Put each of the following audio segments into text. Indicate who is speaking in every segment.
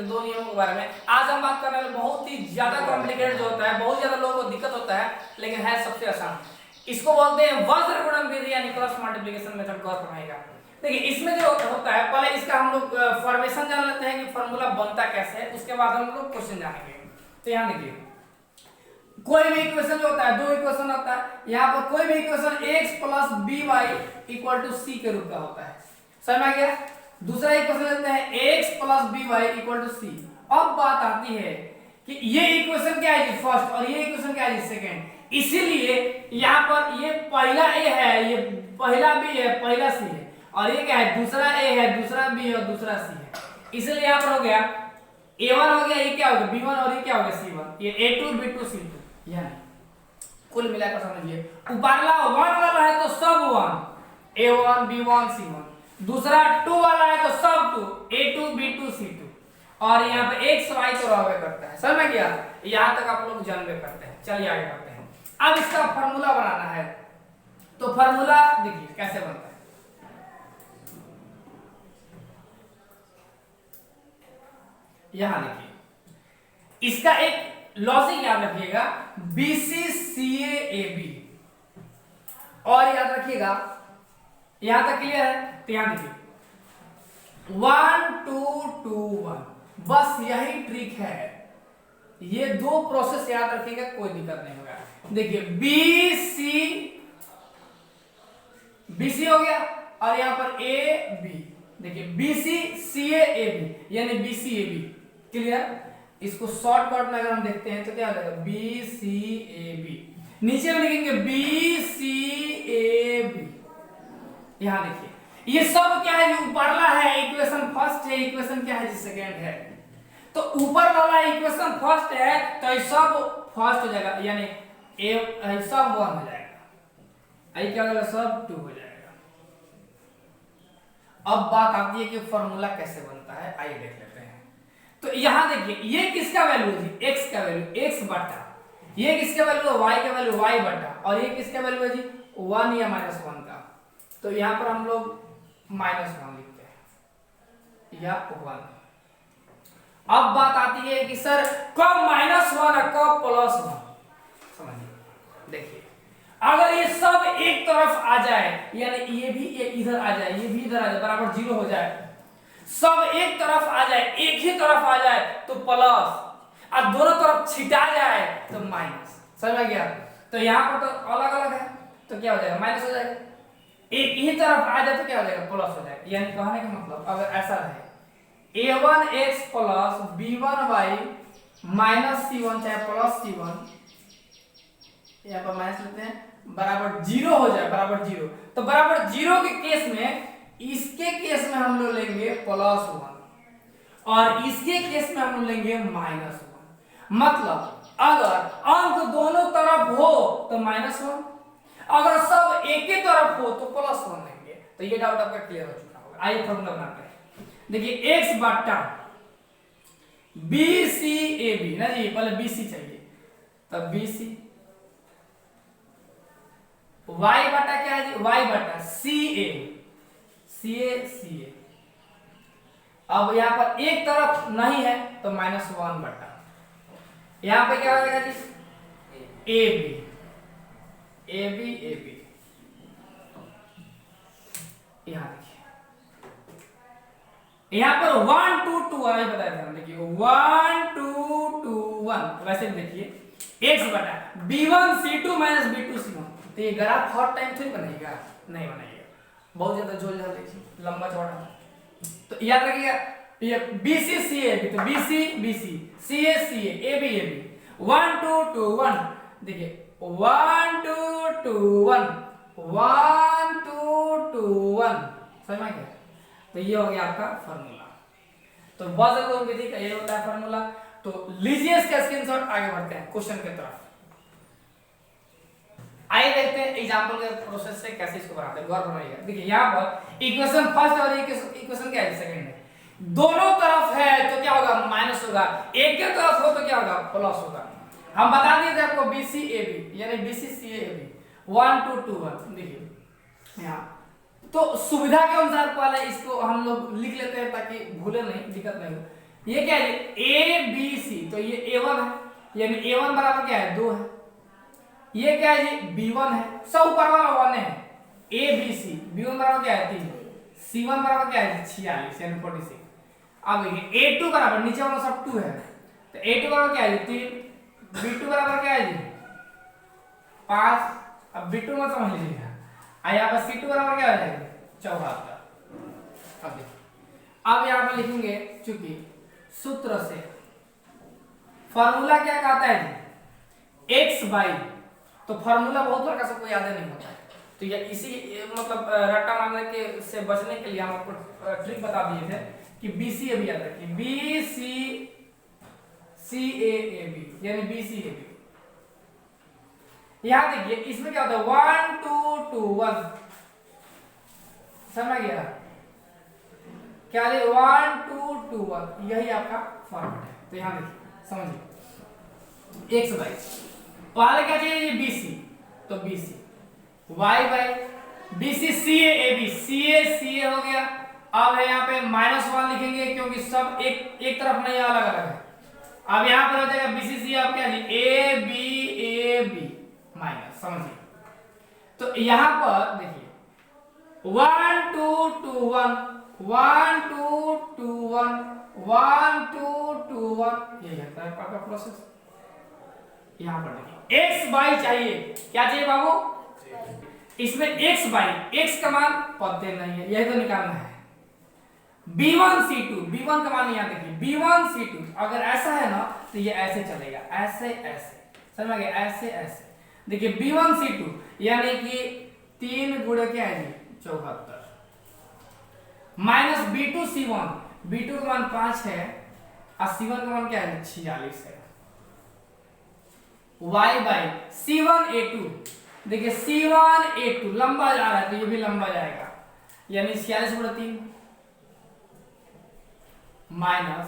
Speaker 1: दो नियमों के बारे में आज हम बात करने वाले। बहुत ही ज्यादा कॉम्प्लिकेटेड जो होता है, बहुत ज्यादा लोगों को दिक्कत होता है, लेकिन है सबसे आसान। इसको बोलते हैं वज्र गुणन विधि यानी क्रॉस मल्टीप्लिकेशन मेथड। गौर फरमाइएगा। देखिए इसमें जो होता है, पहले इसका हम लोग फॉर्मेशन जान लेते हैं कि फॉर्मूला बनता कैसे है, उसके बाद हम लोग क्वेश्चन जानेंगे। तो यहाँ देखिए, कोई भी इक्वेशन जो होता है, दो इक्वेशन होता है, यहाँ पर कोई भी equation x plus B Y equal to C के रूप का होता है। समझ में आ गया। दूसरा इक्वेशन लेते हैं x plus B Y equal to C. अब बात आती है कि ये इक्वेशन क्या है जी फर्स्ट, और ये इक्वेशन क्या है जी सेकंड। इसीलिए यहाँ पर ये पहला a है, ये पहला b है, पहला c है, और ये क्या है दूसरा a है, दूसरा b है और दूसरा c है। इसलिए यहाँ पर हो गया a1 हो गया, ये क्या हो गया b1 और ये क्या हो गया c1, ये a2 b2 c2। यानी कुल मिलाकर समझिए, ऊपरला 1 वाला है तो सब 1 a1 b1 c1, दूसरा 2 वाला है तो सब 2 a2 b2 c2, और यहाँ पे x y तो रहबे करता है। समझ में गया। यहाँ तक आप लोग जानबे करते हैं। चलिए आगे बढ़ते हैं। अब इसका फार्मूला बनाना है, तो फार्मूला देखिए कैसे बनता है। यहां देखिए, इसका एक लॉजिक याद रखिएगा, BCCAAB, और याद रखिएगा यहां तक क्लियर है। तो यहां देखिए 1 2 2 1, बस यही ट्रिक है। ये दो प्रोसेस याद रखिएगा, कोई दिक्कत नहीं होगा। देखिए BC हो गया, और यहां पर AB। देखिए BCCAAB यानी BCAB। क्लियर। इसको शॉर्टकट में अगर हम देखते हैं तो क्या हो जाएगा BCAB, नीचे में लिखेंगे BCAB। यहां देखिए ये सब क्या है, ऊपरला है इक्वेशन फर्स्ट है, इक्वेशन क्या है जी सेकंड है। तो ऊपर वाला इक्वेशन फर्स्ट है तो ये सब फर्स्ट हो जाएगा, यानी ए सब 1 हो जाएगा, आई क्या हो जाएगा सब 2 हो जाएगा। अब बात आती है कि फार्मूला कैसे बनता है, आइए देख लेते हैं। तो यहां देखिए ये किसका वैल्यू है जी, x का वैल्यू x बटा, ये किसका वैल्यू है y का वैल्यू y बटा, और ये किसका वैल्यू है जी 1 या -1 का। तो यहां पर हम लोग -1 लिखते हैं या 1। अब बात आती है कि सर कब -1 और कब +1, समझिए। देखिए अगर ये सब एक तरफ आ जाए, यानी ये भी इधर आ जाए, ये भी इधर आ जाए, बराबर 0 हो जाए, सब एक तरफ आ जाए, एक ही तरफ आ जाए तो प्लस, और दोनों तरफ छिटा जाए तो माइनस। समझ में गया। तो यहाँ पर तो अलग अलग है, तो क्या हो जाएगा माइनस हो जाएगा। एक ही तरफ आ जाए तो क्या हो जाएगा प्लस हो जाएगा। यानी कहने का मतलब अगर ऐसा रहे a1x plus b1y minus c1 चाहे प्लस c1, यहाँ पर माइनस लेते हैं, बराबर 0 हो जाए, बराबर 0। तो बराबर 0 के केस में, इसके केस में हम लोग लेंगे +1, और इसके केस में हम लोग लेंगे -1। मतलब अगर अंक दोनों तरफ हो तो -1, अगर सब एक ही तरफ हो तो +1 लेंगे। तो ये डाउट आपका क्लियर हो चुका होगा। आइए फॉर्मूला बनाते हैं। देखिए x बटा BCAB ना जी, पहले BC चाहिए, तब BC, y बटा क्या है जी y बटा CA। अब यहाँ पर एक तरफ नहीं है तो -1 बटा, यहाँ पे क्या हो जाएगा जी AB। यहाँ देखिए, यहाँ पर 1 2 2 1 बताया था, देखिए 1 2 2 1। वैसे भी देखिए x बटा b1 c2 minus b2 c1। तो ये ग्राफ हर टाइम थोड़ी बनेगा, नहीं बनेगा, बहुत ज्यादा झोल झाल देखिए, लंबा चौड़ा। तो याद रखिएगा ये BCCAB, तो BC CA AB 1 2 2 1। देखिए 1 2 2 1 1 2 2 1। समझ में गया। तो ये हो गया आपका फार्मूला। तो वज्र गुणन विधि का ये होता है फार्मूला। तो लीजिए इसका स्क्रीनशॉट, आगे बढ़ते हैं क्वेश्चन की तरफ। आइए देखते हैं एग्जांपल के प्रोसेस से कैसे इसको बनाते हैं। गौर बनाइएगा। देखिए यहाँ पर इक्वेशन फर्स्ट और इक्वेशन क्या है सेकंड है, दोनों तरफ है तो क्या होगा माइनस होगा, एक के तरफ हो तो क्या होगा प्लस होगा। हम बता दिए थे आपको BCAB यानी BCCAB 1 2 2 1। देखिए यहाँ तो सुविधा के अनुसार पहले इसको हम लोग लिख लेते हैं ताकि भूले नहीं, दिक्कत नहीं हो। ये क्या है ए बी सी, तो ये A1 है, यानी A1 बराबर क्या है 2 है। ये क्या है जी B1 है, सब ऊपर वाला 1 है। A B C, B1 बराबर क्या है 3, C1 बराबर क्या है 46 यानी 46। अब देखिए A2 बराबर नीचे वाला सब 2 है, तो A2 बराबर क्या है 3, B2 बराबर क्या है जी 5। अब B2 मत समझ लीजिएगा, और यहाँ पर C2 बराबर क्या हो जाएगा 74। अब देखिए अब यहाँ पर लिखेंगे, चूंकि सूत्र से फॉर्मूला क्या कहता है जी एक्स बाई, तो फॉर्मूला बहुत बार का सबको याद नहीं होता है, तो ये इसी मतलब रट्टा मारने के से बचने के लिए हम आपको ट्रिक बता दिए थे कि बी सी ए बी याद रखिए, B C C A B यानी बी सी ए बी। यहां देखिए इसमें क्या होता है 1 2 2 1, समझ गया क्या है 1 2 2 1, यही आपका फॉर्मेट है। तो यहां देखिए समझिए एक्स बाई पहले क्या चाहिए बी सी, तो B C Y by B C C A B, C A हो गया। अब है यहाँ पे -1 लिखेंगे क्योंकि सब एक तरफ नहीं अलग अलग है। अब यहाँ पर हो जाएगा बी सी सी, अब क्या जी ए बी माइनस, समझिए। तो यहाँ पर देखिए 1 2 2 1 1 2 2 1 1 2 2 1, यही है आपका प्रोसेस। यहाँ पर देखिए x बाई चाहिए, क्या चाहिए बाबू इसमें x बाई, x का मान पते नहीं है, यही तो निकालना है। B1 C2, B1 का मान यहाँ देखिए B1 C2, अगर ऐसा है ना तो ये ऐसे चलेगा, ऐसे ऐसे, समझ गए ऐसे ऐसे। देखिए B1 C2 यानी कि 3 गुणे क्या है जी 74 माइनस B2 C1, B2 का मान 5 है और C1 का मान क्या है 46 है। y बाई C1 A2, देखिए C1 A2 लंबा जा रहा है तो ये भी लंबा जाएगा, यानी 46 गुणा 3 माइनस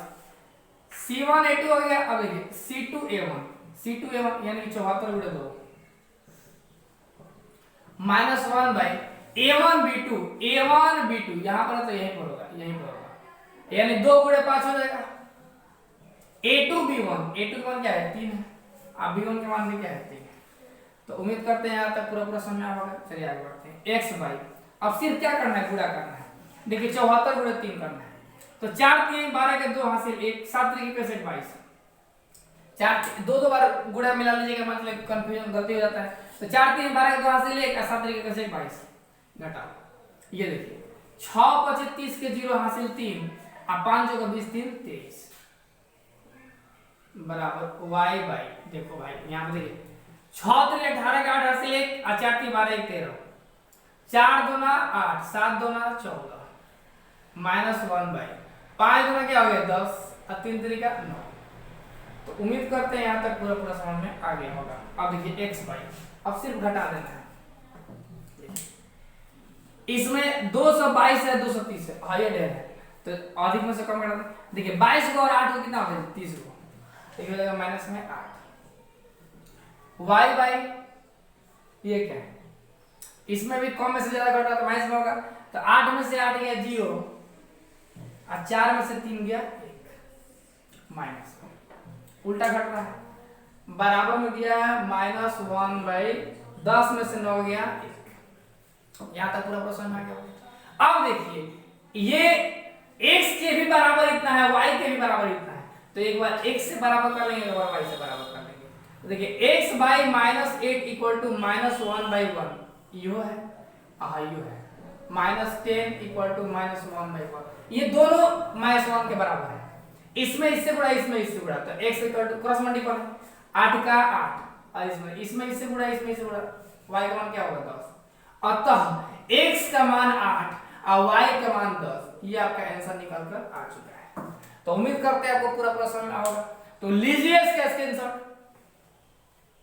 Speaker 1: C1 A2 हो गया। अब देखिए C2 A1 यानी 74 गुणा 2 माइनस 1 बाई A1 B2 यहां पर तो यहीं पर होगा, यानी 2 गुणे 5 हो जाएगा। A2 B1 का मान क्या है 3 है, अब B1 के मान भी क्या है 3 है। तो उम्मीद करते हैं यहाँ तक पूरा समझ आ होगा। चलिए आगे बढ़ते हैं x बाई, अब सिर्फ क्या करना है गुणा करना है। देखिए 74 गुणा 3 करना है, तो 4 3 12 के 2 हासिल 1 7 3 के 22, 4 दो बार गुणा मिला लीजिएगा मतलब कंफ्यूजन गलती हो जाता है। तो 4 3 12 के 2 हासिल 1 7 3 के 22 घटाओ, ये देखिए 6 5 30 के 0 हासिल 3 और 5 का 20 3 23 बराबर y बाई, देखो भाई यहाँ पे देखिए 6 3 18 के 8 हासिल 1 और 4 3 12 1 13, 4 2 8 7 2 14 माइनस 1 बाई 5 गुना क्या हो गया 10 और 3 3 का 9। तो उम्मीद करते हैं यहाँ तक पूरा समझ में आ गया होगा। अब देखिए x बाई, अब सिर्फ घटा देना है, इसमें 222 है 230 है, हाइयर है तो अधिक में से कम घटा दें। देखिए 22 को और 8 को कितना हो गया 30 को, हो जाएगा माइनस में 8 y बाई ये क्या है, इसमें भी कम में से ज्यादा घटा तो माइनस में होगा। तो 8 में से 8 गया 0 और 4 में से 3 गया 1 माइनस उल्टा घट रहा है, बराबर में दिया है -1 बाई 10 में से 9 गया 1। यहां तक पूरा समझ में आ गया। अब देखिए ये x के भी बराबर इतना है, y के भी बराबर इतना है, तो एक बार x से बराबर कर लेंगे, एक बार y से बराबर कर लेंगे। तो देखिए x by -8 equal to -1 by 1, यो है यो है, -10 इक्वल टू -1 बाई 1, ये दोनों -1 के बराबर है। इसमें इससे गुणा इसमें इससे गुणा, तो x equal to cross multiple 8 का 8 और इसमें इससे गुणा इसमें इससे गुणा, y का मान क्या होगा 10। अतः x का मान 8 और y का मान 10, ये आपका आंसर निकल कर आ चुका है। तो उम्मीद करते हैं आपको पूरा समझ में आएगा। तो लीजिए इसका स्क्रीनशॉट।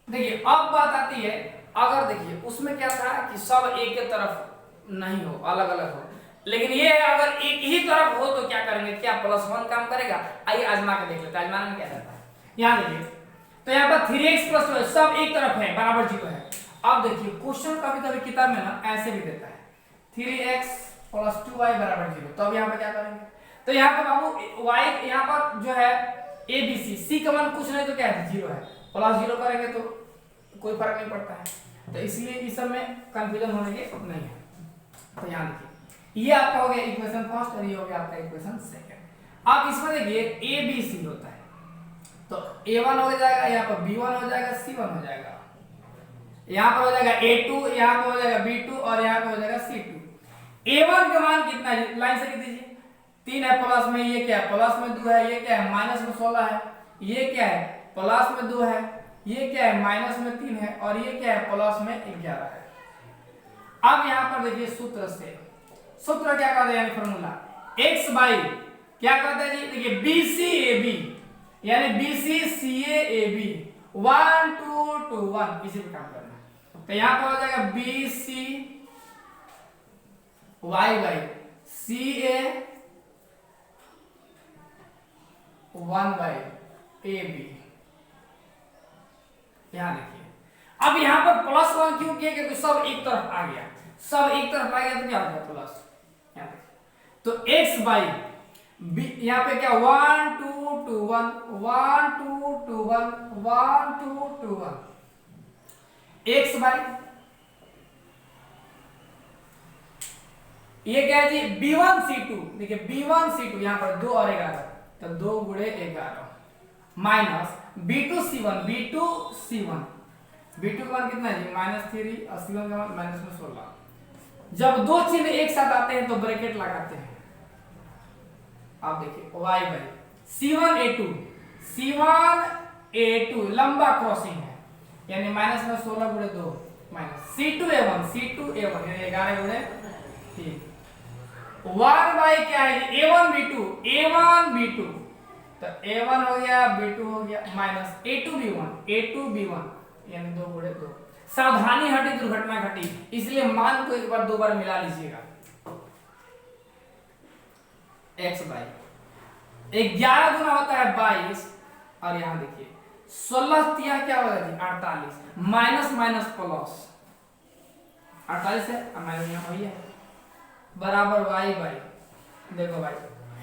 Speaker 1: देखिए अब बात आती है, अगर देखिए उसमें क्या था कि सब एक ही तरफ नहीं हो, अलग अलग हो, लेकिन ये है अगर एक ही तरफ हो तो क्या करेंगे, क्या +1 काम करेगा। आइए आजमा के देख लेते हैं, आजमाने में क्या रहता है। यहाँ देखिए तो यहाँ पर 3x + 2 सब एक तरफ है, बराबर 0 है। अब देखिए क्वेश्चन कभी-कभी किताब में ना ऐसे भी देता है 3x + 2y = 0, तो अब यहाँ पे क्या करेंगे, तो यहाँ पर बाबू y यहाँ पर जो है ए बी सी, सी का मान कुछ नहीं तो क्या है 0 है, प्लस 0 करेंगे तो कोई फर्क नहीं पड़ता है, तो इसलिए इस सब में कंफ्यूजन होने के नहीं है। तो यहाँ देखिए ये आपका हो गया इक्वेशन फर्स्ट और ये हो गया आपका इक्वेशन सेकंड। अब इसमें देखिए ए बी सी होता है, तो a1 हो जाएगा, यहाँ पर b1 हो जाएगा, c1 हो जाएगा, यहाँ पर हो जाएगा a2, यहाँ पर हो जाएगा b2 और यहाँ पर हो जाएगा c2। a1 का मान कितना है लाइन से लिख दीजिए, 3 है, प्लस में ये क्या है प्लस में 2 है, ये क्या है माइनस में 16 है, ये क्या है प्लस में 2 है, ये क्या है माइनस में 3 है और ये क्या है प्लस में 11 है। अब यहाँ पर देखिए सूत्र से, सूत्र क्या कहते हैं यानी फॉर्मूला x बाई क्या कहते हैं जी, देखिए BCAB यानी BCCAAB 1 2 2 1 इसी पे काम करना है। तो यहाँ पर हो जाएगा BC Y by CA 1 by AB। यहाँ देखिए अब यहाँ पर प्लस 1 क्यों किया, क्योंकि सब एक तरफ आ गया, सब एक तरफ आ गया तो क्या हो गया प्लस। यहाँ देखिए तो x बाई यहाँ पे क्या 1 2 2 1 1 2 2 1 1 2 2 1 x बाई ये क्या है जी b1 c2, देखिए b1 c2 यहाँ पर 2 और 11 तो 2 गुणे 11 minus b2 c1 b2 c1 b2 का मान कितना है जी -3 और c1 का मान -16। जब दो चिन्ह एक साथ आते हैं तो ब्रैकेट लगाते हैं। आप देखिए y बाई c1 a2 लंबा क्रॉसिंग है यानी -16 गुणे 2 माइनस c2 a1 यानी 11 गुणे 3 1 बाई क्या है a1 b2 तो a1 हो गया b2 हो गया माइनस a2 b1 यानी 2 गुणे 2। सावधानी हटी दुर्घटना घटी, इसलिए मान को एक बार दो बार मिला लीजिएगा। x बाई 11 गुना होता है 22 और यहाँ देखिए 16 तिया क्या होगा जी 48 माइनस माइनस प्लस 48 है और माइनस यहाँ वही है बराबर y बाई देखो भाई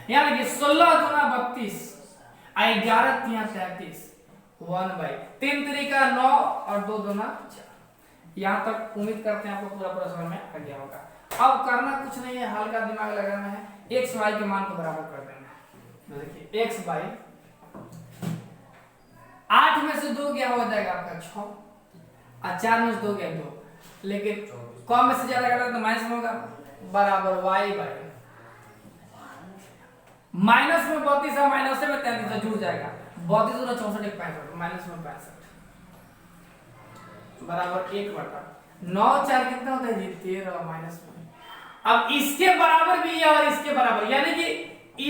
Speaker 1: यहाँ देखिए 16 गुना 32 और 11 तिया 33 1 बाई 3 तरीका 9 और 2 दूना 4। यहाँ तक उम्मीद करते हैं आपको पूरा समझ में आ गया होगा। अब करना कुछ नहीं है, हल्का दिमाग लगाना है, x y के मान को बराबर कर देना है। तो देखिए x बाई 8 में से 2 क्या हो जाएगा आपका 6 और 4 में से 2 गया 2, लेकिन कम में से ज्यादा करेगा तो माइनस में होगा बराबर y बाई माइनस में 32 है माइनस में 33 जुड़ जाएगा 32 और 64 65 माइनस में 65 बराबर 1 बटा 9 4 कितना होता है जी 13 माइनस में। अब इसके बराबर भी ये और इसके बराबर यानी कि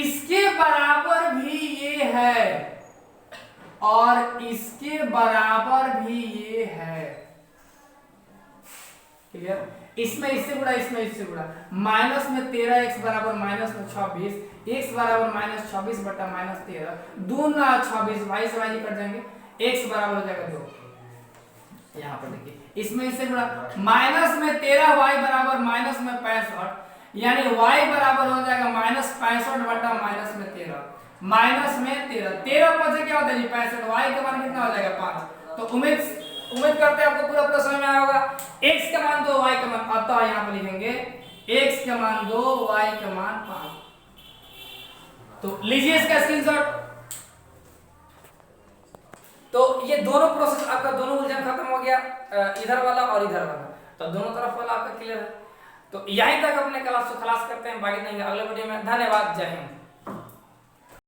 Speaker 1: इसके बराबर भी ये है और इसके बराबर भी ये है। क्लियर? इसमें इससे गुणा इसमें इससे गुणा माइनस में 13 x बराबर माइनस में 26 x बराबर माइनस 26 बटा माइनस 13 दूना 26 भाई से भाई कट जाएंगे x बराबर हो जाएगा 2। यहाँ पर देखिए इसमें इससे गुणा माइनस में 13 y बराबर माइनस में 65 यानी y बराबर हो जाएगा माइनस 65 बटा माइनस में 13 माइनस में 13 पर से क्या होता है जी 65 y का मान कितना हो जाएगा 5। तो उम्मीद करते हैं आपको पूरा समझ में आया होगा। x का मान 2 y का मान अतः यहाँ पर लिखेंगे x का मान 2 y का मान 5। तो लीजिए इसका स्क्रीनशॉट। तो ये दोनों प्रोसेस आपका दोनों उलझन खत्म हो गया, इधर वाला और इधर वाला, तो दोनों तरफ वाला आपका क्लियर है। तो यहीं तक अपने क्लास को खलास करते हैं, बाकी नहीं अगले वीडियो में। धन्यवाद, जय हिंद।